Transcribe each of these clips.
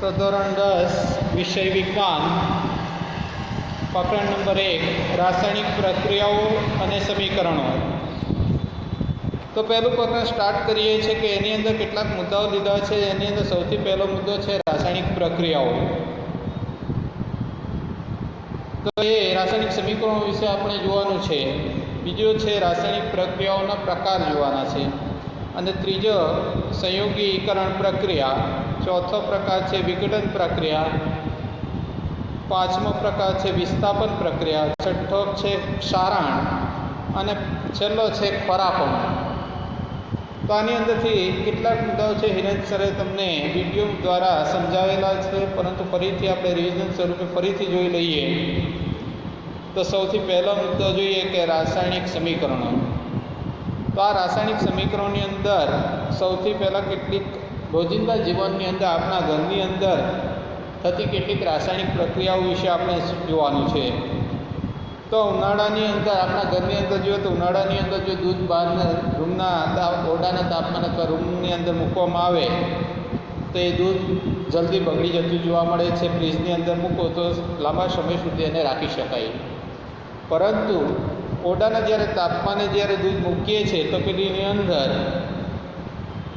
तो धोरण 10 विषय विज्ञान प्रकरण नंबर 1 रासायनिक प्रक्रियाओं અને સમીકરણો। तो पहलू प्रकरण स्टार्ट करिए छे कि एनी अंदर કેટલાક મુદ્દાઓ લીધા છે। એની અંદર સૌથી પહેલો મુદ્દો છે રાસાયણિક પ્રક્રિયાઓ। તો એ રાસાયણિક સમીકરણો વિશે આપણે જોવાનું છે। બીજો છે રાસાયણિક પ્રક્રિયાઓના પ્રકાર જોવાના છે અને ત્રીજો સંયોગીકરણ પ્રક્રિયા। चौथो प्रकार है विघटन प्रक्रिया। पांचमो प्रकार है विस्थापन प्रक्रिया। छठो है क्षारण और छेल्लो है खरापण। तो आनी अंदर थी केटलाक मुद्दाओ है हिरेन सरे तमने विडियो द्वारा समझावेला है, परंतु फरीथी आपणे रिविजन स्वरूपे फरीथी जोई लईए। तो सौथी पहलो मुद्दो जोईए कि रासायणिक समीकरणों। तो आ रासायणिक समीकरणों नी अंदर सौथी पहला केटलीक रोजिंदा जीवन की अंदर अपना घर की अंदर थती केटलीक रासायणिक प्रक्रियाओं विषे आपणे जोवानुं छे। तो उनाळानी अंदर अपना घर की अंदर जो तो उनाळानी अंदर जो दूध बहार रूमना ओरडाना तापमान अथवा रूमनी अंदर मूकवामां आवे तो ये दूध जल्दी बगड़ी जतुं जोवा मळे छे। फ्रीजनी अंदर मूको तो लांबा समय सुधी एने राखी शकाय, परंतु ओरडाना ज्यारे तापमाने ज्यारे दूध मूकीए छे तो पेलीनी अंदर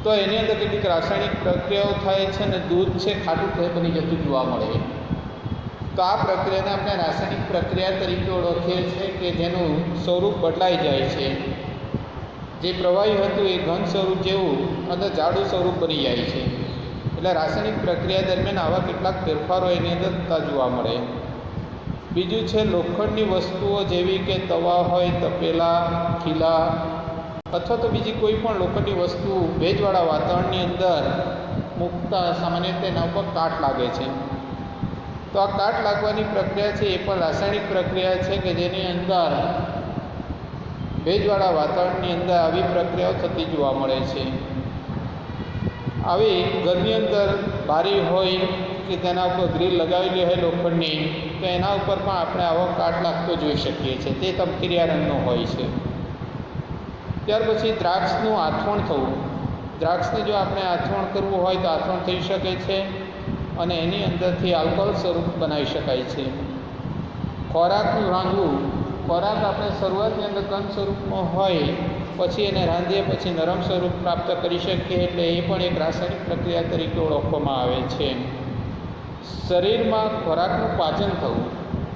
तो एनी अंदर केटलीक रासायणिक प्रक्रियाओं थाय छे ने दूध छे खाटुं बनी जतुं जोवा मळे। तो आ प्रक्रियाने आपणे रासायणिक प्रक्रिया तरीके ओळखीए छीए कि जेनुं स्वरूप बदलाई जाय छे। जे प्रवाही हतुं ए घन स्वरूप जेवुं अंदर जाडुं स्वरूप बनी जाय छे। एटले रासायणिक प्रक्रिया दरमियान आवा केटलाक फेरफारो एनी अंदर थता जोवा मळे। बीजुं छे लोखंडनी वस्तुओ जेवी के तवा होय, तपेला, खीला अथवा तो बीजी कोईपण लोखंडनी वस्तु भेजवाड़ा वातावरण अंदर मूकता सामान्य रीते एना पर काट लागे छे। तो आ काट लागवानी प्रक्रिया है ये पण रासायणिक प्रक्रिया है कि जेनी अंदर भेजवाड़ा वातावरण अंदर आवी प्रक्रियाओ थती जोवा मळे छे। आवी घरनी अंदर बारी होय कि तेना उपर ग्रील लगावेली होय लोखंडनी तो एना उपर पण आपणे आवो काट लागतो जोई शकीए छीए। ते तमकीरिया रंगनो होय छे। त्यार पछी द्राक्षનું આથવણ થવું। દ્રાક્ષને જો આપણે આથવણ કરવું હોય તો આથવણ થઈ શકે છે અને એની અંદરથી આલ્કોહોલ સ્વરૂપ બનાવી શકાય છે। ખોરાકનું રાંધવું। ખોરાક આપણે શરૂઆતની અંદર ઘન સ્વરૂપમાં હોય પછી એને રાંધીએ પછી નરમ સ્વરૂપ પ્રાપ્ત કરી શકીએ, એટલે એ પણ એક રાસાયણિક પ્રક્રિયા તરીકે ઓળખવામાં આવે છે। શરીરમાં ખોરાકનું પાચન થવું।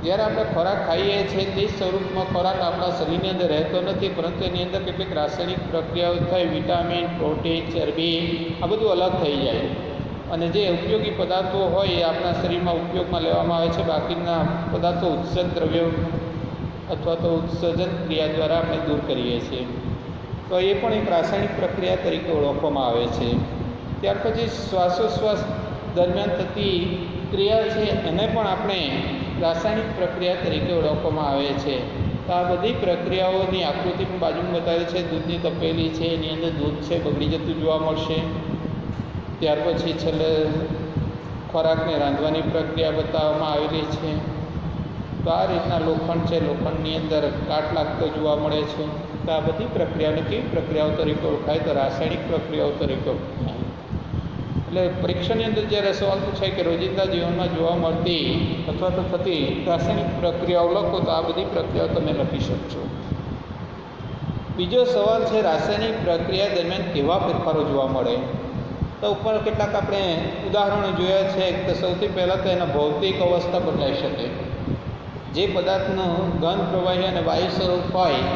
જ્યારે આપણે ખોરાક ખાઈએ છીએ તે સ્વરૂપ में ખોરાક આપણા શરીરની અંદર રહેતો નથી, પરંતુ એની અંદર કેટલીક રાસાયણિક પ્રક્રિયાઓ થાય, વિટામિન, પ્રોટીન, ચરબી આ બધું અલગ થઈ જાય અને જે ઉપયોગી પદાર્થો હોય એ આપણા શરીરમાં ઉપયોગમાં લેવામાં આવે છે। બાકીના પદાર્થો ઉત્સર્જક દ્રવ્યો અથવા તો ઉત્સર્જન ક્રિયા દ્વારા આપણે દૂર કરીએ છીએ। તો એ પણ એક રાસાયણિક પ્રક્રિયા તરીકે ઓળખવામાં આવે છે। ત્યાર પછી શ્વાસોશ્વાસ દરમિયાન થતી ક્રિયા છે એને પણ આપણે रासायनिक प्रक्रिया तरीके ओळखवामां आवे छे। तो आ बधी प्रक्रियाओनी आकृति पण बाजुमां बतावी छे। दूधनी तपेली छे एनी अंदर दूध छे बगड़ी जतुं जोवा मळशे। त्यार पछी छेल्ले खोराकने रांधवानी प्रक्रिया बताववामां आवेली छे। तो आ रीतना लोखंड छे, लोखंडनी अंदर काट लागतो जोवा मळे छे। तो आ बधी प्रक्रियाओने केवी प्रक्रियाओ तरीके ओळखाय तो रासायणिक प्रक्रियाओ तरीके ओळखाय। એટલે પરીક્ષાની અંદર જ્યારે સવાલ પૂછાય કે રોજિંદા જીવનમાં જોવા મળતી અથવા તો થતી રાસાયણિક પ્રક્રિયાઓ લખો તો આ બધી પ્રક્રિયાઓ તમે લખી શકશો। બીજો સવાલ છે રાસાયણિક પ્રક્રિયા દરમિયાન કેવા ફેરફારો જોવા મળે। તો ઉપર કેટલાક આપણે ઉદાહરણો જોયા છે। તો સૌથી પહેલાં તો એના ભૌતિક અવસ્થા બદલાઈ શકે। જે પદાર્થનું ઘન, પ્રવાહી અને વાયુ સ્વરૂપ હોય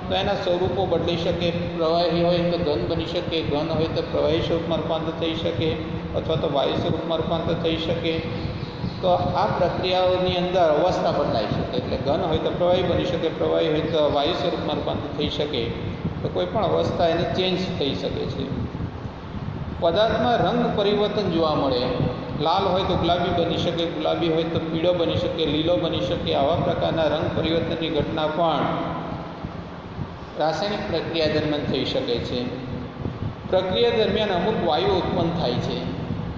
तो एना स्वरूपों बदली शके। प्रवाही होय तो घन बनी शके, घन होय तो प्रवाही स्वरूप में रूपांतर थई शके अथवा तो वायु स्वरूप में रूपांतर थई शके। तो आ प्रक्रियाओनी अंदर अवस्था बदलाई शके। एटले घन होय तो प्रवाही बनी शके, प्रवाही होय तो वायु स्वरूप में रूपांतर थई शके। तो कोईपण अवस्था एने चेन्ज थई शके छे। पदार्थ में रंग परिवर्तन जोवा मळे। लाल होय तो गुलाबी बनी शके, गुलाबी होय तो पीळो बनी शके, लीलो बनी शके। आवा प्रकारना रंग परिवर्तननी घटना पण रासायनिक प्रक्रिया दरमियान थई शके छे। प्रक्रिया दरमियान अमुक वायु उत्पन्न थाय छे।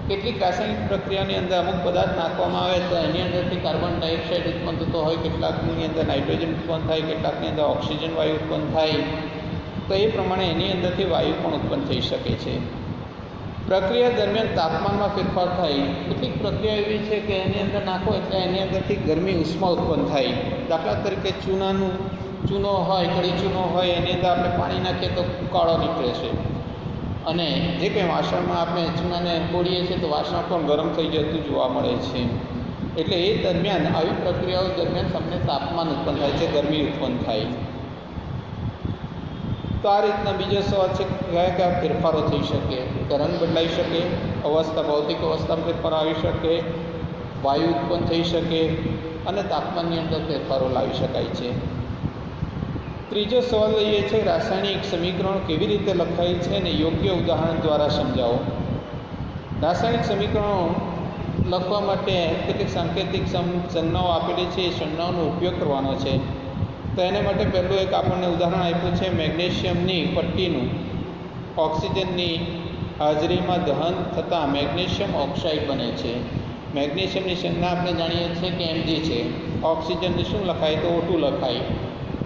केटलीक रासायनिक प्रक्रियानी अंदर अमुक पदार्थ नाखवामां आवे तो एनी अंदरथी कार्बन डाइऑक्साइड उत्पन्न थतो होय, केटलाकनी अंदर नाइट्रोजन उत्पन्न थाय, केटलाकनी अंदर ऑक्सिजन वायु उत्पन्न थाय। तो ये प्रमाणे एनी अंदरथी वायु पण उत्पन्न थई शके छे। પ્રક્રિયા દરમિયાન તાપમાનમાં ફેરફાર થાય. કેટલીક પ્રક્રિયા એવી છે કે એની અંદર નાખો એટલે એની અંદરથી ગરમી ઉષ્મા ઉત્પન્ન થાય. દાખલા તરીકે ચૂનો હોય, કડી ચૂનો હોય, એની અંદર આપણે પાણી નાખીએ તો ઉકાળો નીકળે છે. અને જે કંઈ વાસણમાં આપણે ચૂનાને બોળીએ છીએ તો વાસણ પણ ગરમ થઈ જતું જોવા મળે છે. એટલે એ દરમિયાન આવી પ્રક્રિયાઓ દરમિયાન તમને તાપમાન ઉત્પન્ન થાય છે, ગરમી ઉત્પન્ન થાય. તો આ રીતના બીજો સવાલ છે કયા કયા ફેરફારો થઈ શકે. તો રંગ બદલાઈ શકે, અવસ્થા ભૌતિક અવસ્થામાં ફેરફાર આવી શકે, વાયુ ઉત્પન્ન થઈ શકે અને તાપમાનની અંદર ફેરફારો લાવી શકાય છે. ત્રીજો સવાલ લઈએ છે રાસાયણિક સમીકરણ કેવી રીતે લખાય છે અને યોગ્ય ઉદાહરણ દ્વારા સમજાવો. રાસાયણિક સમીકરણો લખવા માટે કેટલીક સાંકેતિક સંજ્ઞાઓ આપેલી છે. એ સંજ્ઞાઓનો ઉપયોગ કરવાનો છે. તો એને માટે પહેલું એક આપણને ઉદાહરણ આપ્યું છે મેગ્નેશિયમની પટ્ટીનું ઓક્સિજનની હાજરીમાં દહન થતાં મેગ્નેશિયમ ઓક્સાઇડ બને છે. મેગ્નેશિયમની સંજ્ઞા આપણે જાણીએ છીએ કે Mg છે. ઓક્સિજનને શું લખાય તો O2 લખાય.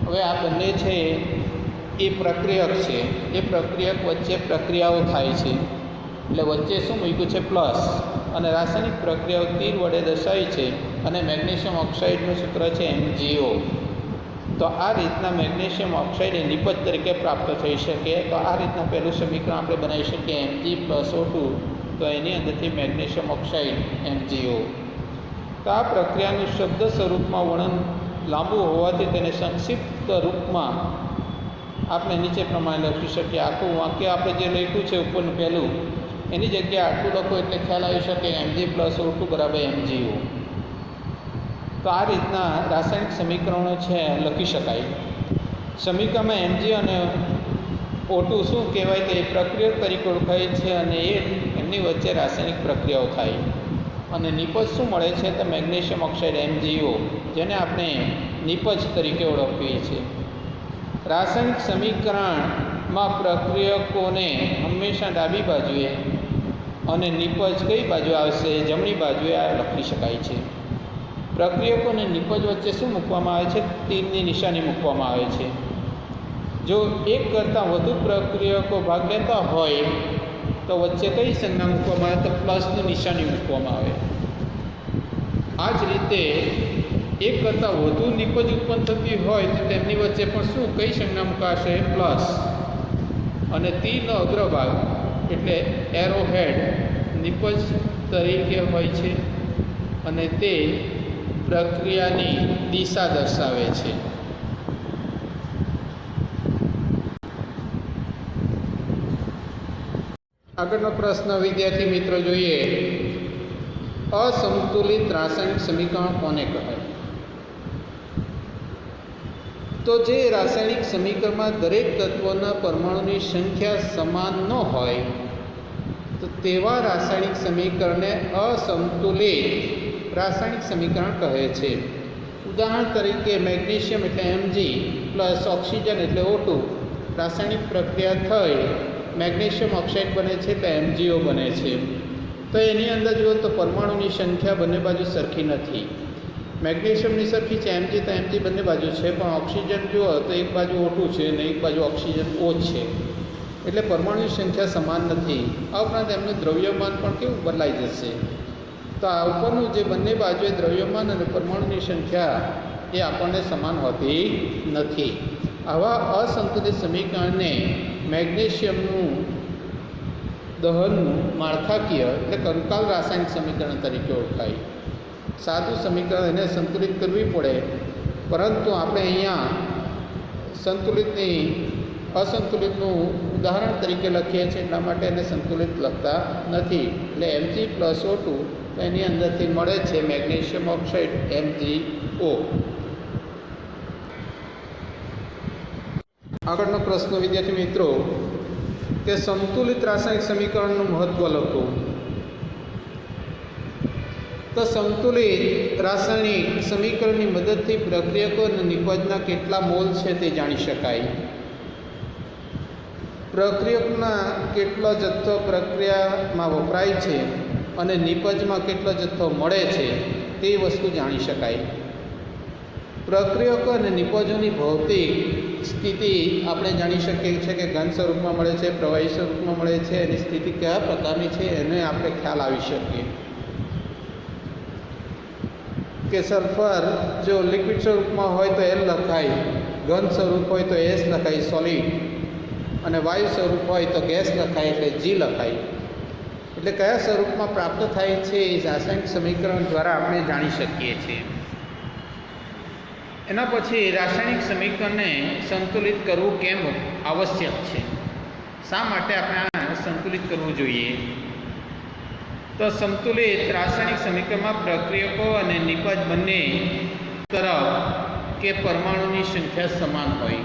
હવે આ બંને છે એ પ્રક્રિયક છે. એ પ્રક્રિયક વચ્ચે પ્રક્રિયાઓ થાય છે એટલે વચ્ચે શું મૂક્યું છે પ્લસ, અને રાસાયણિક પ્રક્રિયાઓ તીર વડે દર્શાવી છે અને મેગ્નેશિયમ ઓક્સાઇડનું સૂત્ર છે MgO. તો આ રીતના મેગ્નેશિયમ ઓક્સાઇડ એ નિપજ તરીકે પ્રાપ્ત થઈ શકે. તો આ રીતના પહેલું સમીકરણ આપણે બનાવી શકીએ Mg+O2. તો એની અંદરથી મેગ્નેશિયમ ઓક્સાઇડ MgO. તો આ પ્રક્રિયાનું શબ્દ સ્વરૂપમાં વર્ણન લાંબુ હોવાથી તેને સંક્ષિપ્ત રૂપમાં આપણે નીચે પ્રમાણે લખી શકીએ. આખું વાક્ય આપણે જે લખ્યું છે ઉપરનું પહેલું એની જગ્યાએ આટલું લખો એટલે ખ્યાલ આવી શકે Mg+O2 = MgO. તો આ રીતના રાસાયણિક સમીકરણો છે લખી શકાય. સમીકરણમાં Mg અને O2 શું કહેવાય કે એ પ્રક્રિયક તરીકે ઓળખાય છે અને એમની વચ્ચે રાસાયણિક પ્રક્રિયાઓ થાય. અને નિપજ શું મળે છે તો મેગ્નેશિયમ ઓક્સાઇડ MgO, જેને આપણે નિપજ તરીકે ઓળખીએ છીએ. રાસાયણિક સમીકરણમાં પ્રક્રિયકોને હંમેશા ડાબી બાજુએ અને નિપજ કઈ બાજુ આવશે જમણી બાજુએ આ લખી શકાય છે. પ્રક્રિયકો અને નિપજ વચ્ચે શું મૂકવામાં આવે છે? તીરની નિશાની મૂકવામાં આવે છે. જો એક કરતાં વધુ પ્રક્રિયકો ભાગ લેતા હોય તો વચ્ચે કઈ સંજ્ઞા મૂકવામાં આવે તો પ્લસની નિશાની મૂકવામાં આવે. આ જ રીતે એક કરતાં વધુ નિપજ ઉત્પન્ન થતી હોય તો તેમની વચ્ચે પણ શું કઈ સંજ્ઞા મૂકાશે? પ્લસ. અને તીરનો અગ્રભાગ એટલે એરો હેડ નિપજ તરીકે હોય છે અને તે પ્રક્રિયાની દિશા દર્શાવે છે. આગળનો પ્રશ્ન વિદ્યાર્થી મિત્રો જોઈએ. અસંતુલિત રાસાયણિક સમીકરણ કોને કહેવાય? તો જે રાસાયણિક સમીકરણમાં દરેક તત્વના પરમાણુની સંખ્યા સમાન ન હોય તો તેવા રાસાયણિક સમીકરણને અસંતુલિત રાસાયણિક સમીકરણ કહે છે. ઉદાહરણ તરીકે મેગ્નેશિયમ એટલે Mg પ્લસ ઓક્સિજન એટલે O2 રાસાયણિક પ્રક્રિયા થઈ મેગ્નેશિયમ ઓક્સાઇડ બને છે એટલે MgO બને છે. તો એની અંદર જુઓ તો પરમાણુની સંખ્યા બંને બાજુ સરખી નથી. મેગ્નેશિયમની સરખી છે Mg, તો Mg બંને બાજુ છે, પણ ઓક્સિજન જુઓ તો એક બાજુ O2 છે અને એક બાજુ ઓક્સિજન O છે. એટલે પરમાણુની સંખ્યા સમાન નથી. આ ઉપરાંત એમનું દ્રવ્યમાન પણ કેવું બદલાઈ જશે. તો આ ઉપરનું જે બંને બાજુએ દ્રવ્યમાન અને પરમાણુની સંખ્યા એ આપણને સમાન હોતી નથી. આવા અસંતુલિત સમીકરણને મેગ્નેશિયમનું દહનનું માળખાકીય એટલે કંકાલ રાસાયણિક સમીકરણ તરીકે ઓળખાય. સાદું સમીકરણ એને સંતુલિત કરવી પડે, પરંતુ આપણે અહીંયા અસંતુલિતનું ઉદાહરણ તરીકે લખીએ છીએ એટલા માટે એને સંતુલિત લખતા નથી. એટલે Mg+O2 એની અંદરથી મળે છે મેગ્નેશિયમ ઓક્સાઇડ MgO. આગળનો પ્રશ્ન વિદ્યાર્થી મિત્રો કે સંતુલિત રાસાયણિક સમીકરણનું મહત્વ લખો. તો સંતુલિત રાસાયણિક સમીકરણની મદદથી પ્રક્રિયકો અને નિપજના કેટલા મોલ છે તે જાણી શકાય. પ્રક્રિયકના કેટલો જથ્થો પ્રક્રિયામાં વપરાય છે અને નિપજમાં કેટલો જથ્થો મળે છે તે વસ્તુ જાણી શકાય. પ્રક્રિયકો અને નિપજોની ભૌતિક સ્થિતિ આપણે જાણી શકીએ છીએ કે ઘન સ્વરૂપમાં મળે છે, પ્રવાહી સ્વરૂપમાં મળે છે, એની સ્થિતિ કયા પ્રકારની છે એને આપણે ખ્યાલ આવી શકીએ. કે સલ્ફર જો લિક્વિડ સ્વરૂપમાં હોય તો એલ લખાય, ઘન સ્વરૂપ હોય તો એસ લખાય સોલિડ, અને વાયુ સ્વરૂપ હોય તો ગેસ લખાય એટલે જી લખાય. એટલે કયા સ્વરૂપમાં પ્રાપ્ત થાય છે એ રાસાયણિક સમીકરણ દ્વારા આપણે જાણી શકીએ છીએ. એના પછી રાસાયણિક સમીકરણને સંતુલિત કરવું કેમ આવશ્યક છે, શા માટે આપણે આ સંતુલિત કરવું જોઈએ? તો સંતુલિત રાસાયણિક સમીકરણમાં પ્રક્રિયકો અને નિપજ બંને તરફ કે પરમાણુની સંખ્યા સમાન હોય.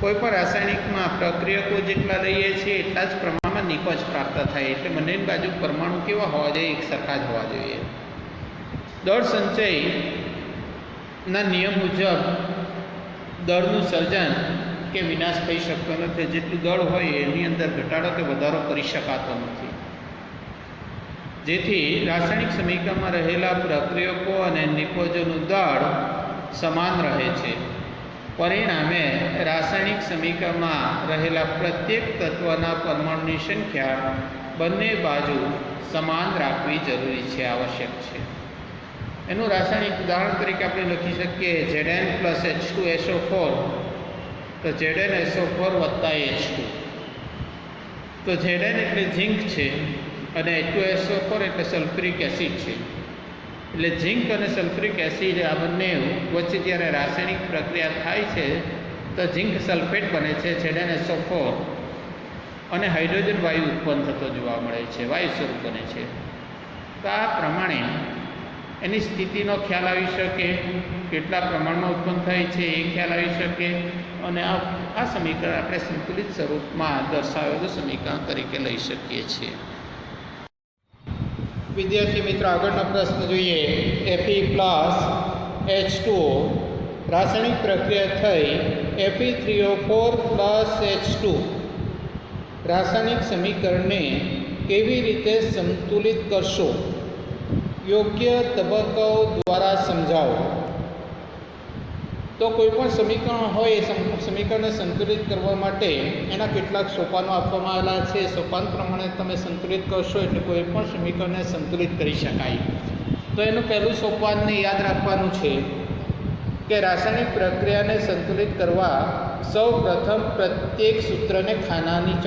કોઈ પણ રાસાયણિકમાં પ્રક્રિયકો જેટલા લઈએ છીએ એટલા જ પ્રમાણમાં નિપજ પ્રાપ્ત થાય. એટલે બંનેની બાજુ પરમાણુ કેવા હોવા જોઈએ? એક સરખા જ હોવા જોઈએ. દળ સંચયના નિયમ મુજબ દળનું સર્જન કે વિનાશ થઈ શકતો નથી. જેટલું દળ હોય એની અંદર ઘટાડો કે વધારો કરી શકાતો નથી. જેથી રાસાયણિક સમીકરણમાં રહેલા પ્રક્રિયકો અને નિપજોનું દળ સમાન રહે છે. પરિણામે રાસાયણિક સમીકરણમાં રહેલા પ્રત્યેક તત્વના પરમાણુની સંખ્યા બંને બાજુ સમાન રાખવી જરૂરી છે, આવશ્યક છે. એનું રાસાયણિક ઉદાહરણ તરીકે આપણે લખી શકીએ Zn + H2SO4, તો ZnSO4 + H2. તો Zn એટલે ઝીંક છે અને H2SO4 એટલે સલ્ફ્યુરિક એસિડ છે. એટલે ઝીંક અને સલ્ફ્યુરિક એસિડ આ બંને વચ્ચે જ્યારે રાસાયણિક પ્રક્રિયા થાય છે તો ઝીંક સલ્ફેટ બને છે ZnSO4, અને હાઇડ્રોજન વાયુ ઉત્પન્ન થતો જોવા મળે છે, વાયુ સ્વરૂપ બને છે. તો આ પ્રમાણે એની સ્થિતિનો ખ્યાલ આવી શકે, કેટલા પ્રમાણમાં ઉત્પન્ન થાય છે એ ખ્યાલ આવી શકે, અને આ સમીકરણ આપણે સંતુલિત સ્વરૂપમાં દર્શાવેલું સમીકરણ તરીકે લઈ શકીએ છીએ. વિદ્યાર્થી મિત્રો, આગળનો પ્રશ્ન જોઈએ. Fe+H2O રાસાયણિક પ્રક્રિયા થઈ Fe3O4 + H2 રાસાયણિક સમીકરણને કેવી રીતે સંતુલિત કરશો? યોગ્ય તબક્કાઓ દ્વારા સમજાવો. તો કોઈ પણ સમીકરણ હોય એ સમીકરણને સંતુલિત કરવા માટે એના કેટલાક સોપાનો આપવામાં આવેલા છે. સોપાન પ્રમાણે તમે સંતુલિત કરશો એટલે કોઈ પણ સમીકરણને સંતુલિત કરી શકાય. તો એનું પહેલું સોપાનને યાદ રાખવાનું છે કે રાસાયણિક પ્રક્રિયાને સંતુલિત કરવા સૌ પ્રથમ પ્રત્યેક સૂત્રને ખાનાની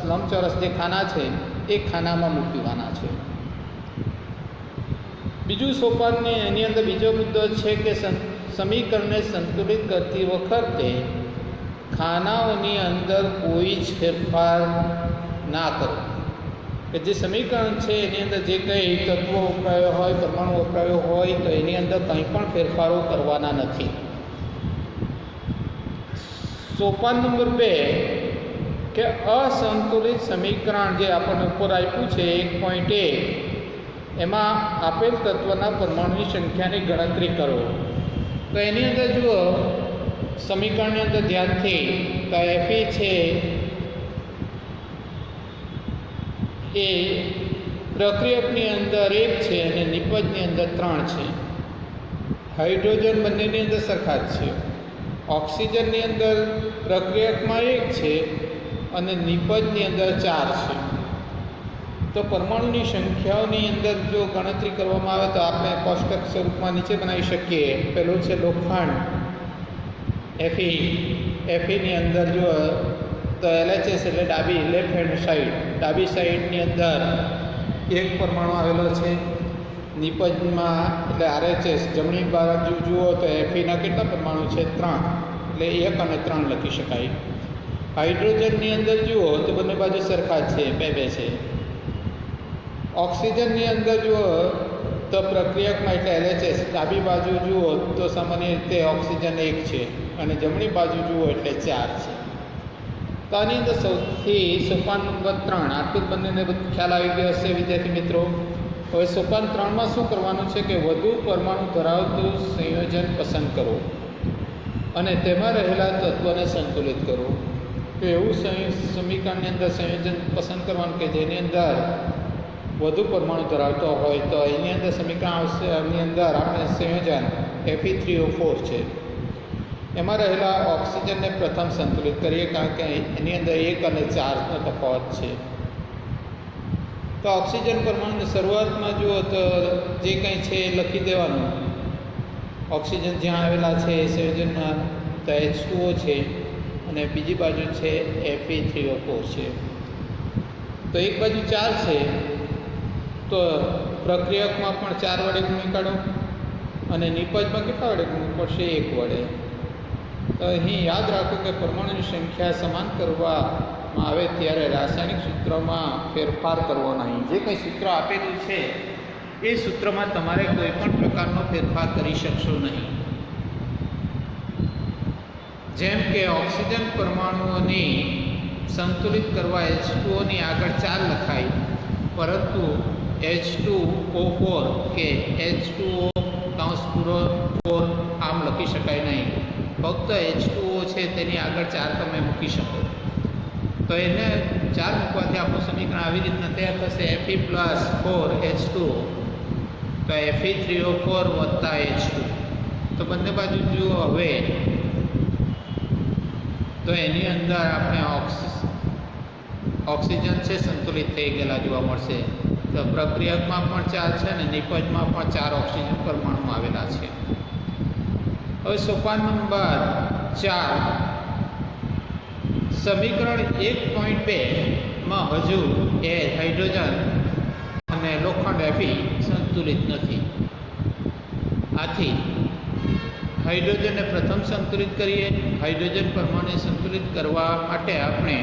લંબચોરસ જે ખાના છે એ ખાનામાં મૂકવાના છે. બીજું સોપાનને એની અંદર બીજો મુદ્દો છે કે સમીકરણને સંતુલિત કરતી વખતે ખાનાઓની અંદર કોઈ જ ફેરફાર ના કરો. કે જે સમીકરણ છે એની અંદર જે કંઈ તત્વો વપરાયો હોય, પરમાણુ વપરાયો હોય, તો એની અંદર કંઈ પણ ફેરફારો કરવાના નથી. સોપાન નંબર 2 કે અસંતુલિત સમીકરણ જે આપણને ઉપર આપ્યું છે 1.1, એમાં આપેલ તત્વના પરમાણુની સંખ્યાની ગણતરી કરો. તો એની અંદર જુઓ સમીકરણની અંદર ધ્યાનથી, તો Fe છે એ પ્રક્રિયકની અંદર 1 છે અને નિપજની અંદર 3 છે. હાઇડ્રોજન બંનેની અંદર સરખા જ છે. ઓક્સિજનની અંદર પ્રક્રિયકમાં 1 છે અને નિપજની અંદર 4 છે. તો પરમાણુની સંખ્યાઓની અંદર જો ગણતરી કરવામાં આવે તો આપણે કોષ્ટક સ્વરૂપમાં નીચે બનાવી શકીએ. પહેલું છે લોખંડ Feની અંદર જો તો LHS એટલે લેફ્ટ હેન્ડ સાઈડ, ડાબી સાઈડની અંદર 1 પરમાણુ આવેલો છે. નિપજમાં એટલે RHS જમણી બાજુ જુઓ તો Feના કેટલા પરમાણુ છે? 3, એટલે 1 અને 3 લખી શકાય. હાઇડ્રોજનની અંદર જુઓ તો બંને બાજુ સરખા જ છે, 2 છે. ઓક્સિજનની અંદર જુઓ તો પ્રક્રિયકમાં એટલે LHS ડાબી બાજુ જુઓ તો સામાન્ય રીતે ઓક્સિજન 1 છે અને જમણી બાજુ જુઓ એટલે 4 છે. તો આની અંદર સૌથી સોપાન નંબર 3, આટલું બંનેને ખ્યાલ આવી ગયો હશે વિદ્યાર્થી મિત્રો. હવે સોપાન 3માં શું કરવાનું છે કે વધુ પરમાણુ ધરાવતું સંયોજન પસંદ કરો અને તેમાં રહેલા તત્વોને સંતુલિત કરો. તો એવું સમીકરણની અંદર સંયોજન પસંદ કરવાનું કે જેની અંદર વધુ પરમાણુ ધરાવતો હોય. તો એની અંદર સમીકરણ આવશે, એની અંદર આપણે સંયોજન Fe3O4 છે. એમાં રહેલા ઓક્સિજનને પ્રથમ સંતુલિત કરીએ, કારણ કે એની અંદર 1 અને 4નો તફાવત છે. તો ઓક્સિજન પરમાણુની શરૂઆતમાં જુઓ તો જે કંઈ છે એ લખી દેવાનું. ઓક્સિજન જ્યાં આવેલા છે એ સંયોજનમાં તો H2O છે અને બીજી બાજુ છે Fe3O4 છે. તો એક બાજુ 4 છે તો પ્રક્રિયકમાં પણ 4 વડે ગુણી કાઢો અને નિપજમાં કેટલા વડે ગુણવું પડશે? 1 વડે. તો અહીં યાદ રાખો કે પરમાણુની સંખ્યા સમાન કરવામાં આવે ત્યારે રાસાયણિક સૂત્રમાં ફેરફાર કરવો નહીં. જે કંઈ સૂત્ર આપેલું છે એ સૂત્રમાં તમારે કોઈ પણ પ્રકારનો ફેરફાર કરી શકશો નહીં. જેમ કે ઓક્સિજન પરમાણુઓની સંતુલિત કરવા H2Oની આગળ 4 લખાય, પરંતુ H2O4 કે H2O 4 આમ લખી શકાય નહીં. ફક્ત H2O છે તેની આગળ 4 તમે મૂકી શકો. તો એને 4 મૂકવાથી આપણું સમીકરણ આવી રીતના તૈયાર થશે: Fe + 4H2O તો Fe3O4 + H2. તો બંને બાજુ જુઓ હવે, તો એની અંદર આપણે ઓક્સિજન છે સંતુલિત થઈ ગયેલા જોવા મળશે. તો પ્રક્રિયકમાં પણ 4 છે અને નિપજમાં પણ 4 ઓક્સિજન પરમાણુ આવેલા છે. હવે સોપાન નંબર 4, સમીકરણ 1.2માં હજુ એ હાઇડ્રોજન અને લોખંડ Fe સંતુલિત નથી. આથી હાઇડ્રોજનને પ્રથમ સંતુલિત કરીએ. હાઇડ્રોજન પરમાણુને સંતુલિત કરવા માટે આપણે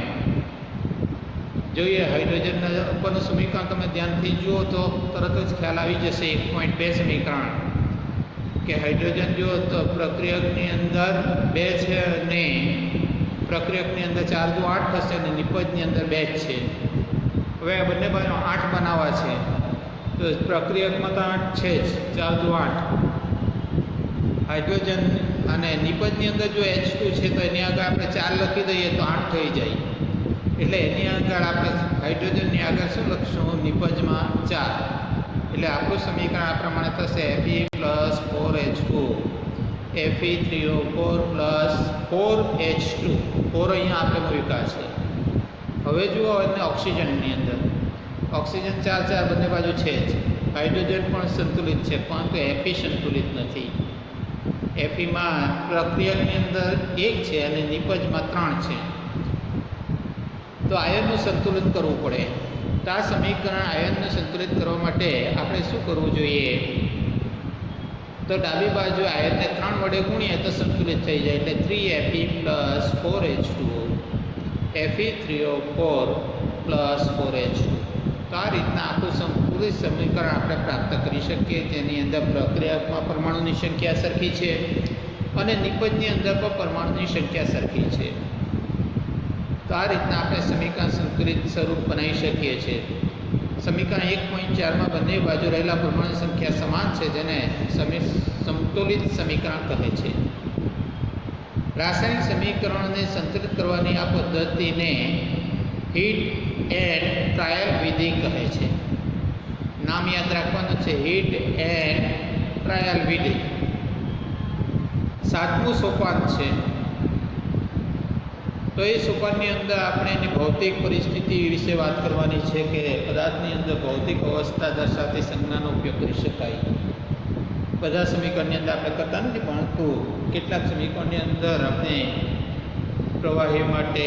જોઈએ હાઇડ્રોજનના ઉપરનું સમીકરણ તમે ધ્યાનથી જુઓ તો તરત જ ખ્યાલ આવી જશે. 1.2 સમીકરણ કે હાઇડ્રોજન જુઓ તો પ્રક્રિયકની અંદર 2 છે અને પ્રક્રિયકની અંદર 4 દુ 8 થશે અને નિપજની અંદર 2 છે. હવે આ બંને બાજુ 8 બનાવવા છે તો પ્રક્રિયકમાં તો 8 છે જ, 4 દુ 8. હાઇડ્રોજન અને નિપજની અંદર જો H2 છે તો એની આગળ આપણે 4 લખી દઈએ તો 8 થઈ જાય. એટલે એની આગળ આપણે હાઇડ્રોજનની આગળ શું લખશું? નિપજમાં 4. એટલે આપણું સમીકરણ આ પ્રમાણે થશે: Fe + 4H2 Fe3O4 + 4H2. 4 અહીંયા આપણે મૂક્યા છે. હવે જુઓ એને ઓક્સિજનની અંદર ઓક્સિજન 4 4 બંને બાજુ છે જ. હાઇડ્રોજન પણ સંતુલિત છે પરંતુ Fe સંતુલિત નથી. Feમાં પ્રક્રિયકની અંદર 1 છે અને નિપજમાં 3 છે. તો આયનનું સંતુલન કરવું પડે. તો આ સમીકરણ આયનને સંતુલિત કરવા માટે આપણે શું કરવું જોઈએ? તો ડાબી બાજુ આયનને 3 વડે ગુણીએ તો સંતુલિત થઈ જાય. એટલે 3Fe + 4H2O Fe3O4 + 4H2. તો આ રીતના આખું સંતુલિત સમીકરણ આપણે પ્રાપ્ત કરી શકીએ, જેની અંદર પ્રક્રિયકમાં પરમાણુની સંખ્યા સરખી છે અને નિપજની અંદર પણ પરમાણુની સંખ્યા સરખી છે. તો આ રીતના આપણે સમીકરણ સંતુલિત સ્વરૂપ બનાવી શકીએ છીએ. સમીકરણ 1.4માં બંને બાજુ રહેલા પરમાણુની સંખ્યા સમાન છે, જેને સંતુલિત સમીકરણ કહે છે. રાસાયણિક સમીકરણોને સંતુલિત કરવાની આ પદ્ધતિને હીટ એન્ડ ટ્રાયલ વિધિ કહે છે. નામ યાદ રાખવાનું છે: હીટ એન્ડ ટ્રાયલ વિધિ. 7મું સોપાન છે. તો એ સોપાનની અંદર આપણે એની ભૌતિક પરિસ્થિતિ વિશે વાત કરવાની છે કે પદાર્થની અંદર ભૌતિક અવસ્થા દર્શાવતી સંજ્ઞાનો ઉપયોગ કરી શકાય. બધા સમીકરણની અંદર આપણે કરતા નથી, પરંતુ કેટલાક સમીકરણની અંદર આપણે પ્રવાહી માટે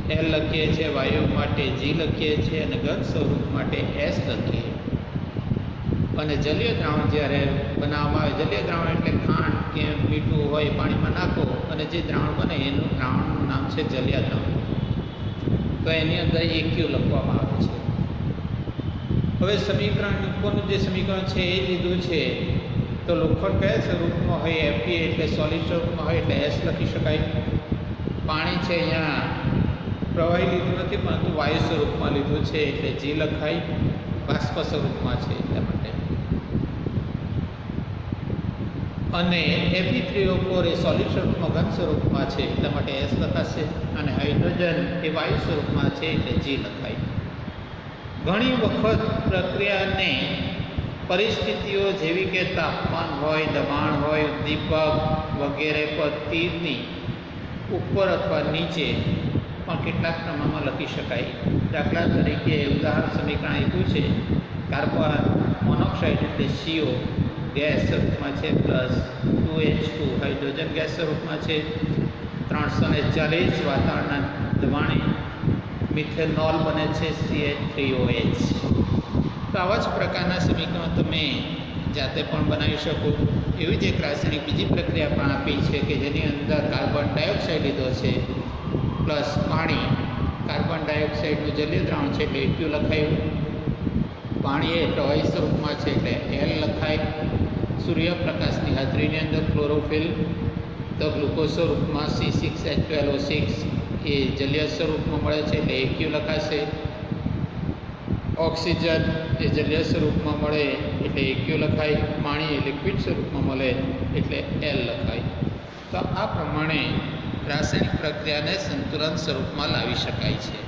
L લખીએ છીએ, વાયુ માટે G લખીએ છીએ અને ઘન સ્વરૂપ માટે S લખીએ. અને જલીય દ્રાવણ જ્યારે બનાવવામાં આવે, જલીય દ્રાવણ એટલે ખાંડ કે મીઠું હોય પાણીમાં નાખો અને જે દ્રાવણ બને એનું દ્રાવણનું નામ છે જલીય દ્રાવણ. તો એની અંદર AQ લખવામાં આવે છે. હવે સમીકરણ ઉપરનું જે સમીકરણ છે એ લીધું છે. તો લોખંડ કયા સ્વરૂપમાં હોય? Fe એટલે સોલિડ સ્વરૂપમાં હોય એટલે S લખી શકાય. પાણી છે અહીંયા પ્રવાહી લીધું નથી પરંતુ વાયુ સ્વરૂપમાં લીધું છે એટલે G લખાય. બાષ્પ સ્વરૂપમાં છે એટલા માટે. અને Fe3O4 એ સોલિડ સ્વરૂપમાં ઘન સ્વરૂપમાં છે એટલા માટે S લખાશે. અને હાઇડ્રોજન એ વાયુ સ્વરૂપમાં છે એટલે G લખાય. ઘણી વખત પ્રક્રિયાને પરિસ્થિતિઓ જેવી કે તાપમાન હોય, દબાણ હોય, ઉદ્દીપક વગેરે પર તીરની ઉપર અથવા નીચે પણ કેટલાક પ્રમાણમાં લખી શકાય. દાખલા તરીકે ઉદાહરણ સમીકરણ આપ્યું છે, કાર્બન મોનોક્સાઇડ એટલે CO ગેસ સ્વરૂપમાં છે, પ્લસ 2H2 હાઇડ્રોજન ગેસ સ્વરૂપમાં છે, 340 વાતાવરણના દબાણે મિથેનોલ બને છે, CH3OH. તો આવા જ પ્રકારના સમીકરણ તમે જાતે પણ બનાવી શકો. એવી જ એક રાસાયણિક બીજી પ્રક્રિયા પણ આપી છે કે જેની અંદર કાર્બન ડાયોક્સાઇડ લીધો છે પ્લસ પાણી. કાર્બન ડાયોક્સાઇડનું જલીય દ્રાવણ છે એટલે H2 લખાયું, પાણી એ દ્રવ્ય સ્વરૂપમાં છે એટલે L લખાય. સૂર્યપ્રકાશની હાજરીની અંદર ક્લોરોફિલ તો ગ્લુકોઝ સ્વરૂપમાં C6H12O6 એ જલીય સ્વરૂપમાં મળે છે એટલે AQ લખાશે. ઓક્સિજન એ જલીય સ્વરૂપમાં મળે એટલે AQ લખાય. પાણી એ લિક્વિડ સ્વરૂપમાં મળે એટલે L લખાય. તો આ પ્રમાણે રાસાયણિક પ્રક્રિયાને સંતુલન સ્વરૂપમાં લાવી શકાય છે.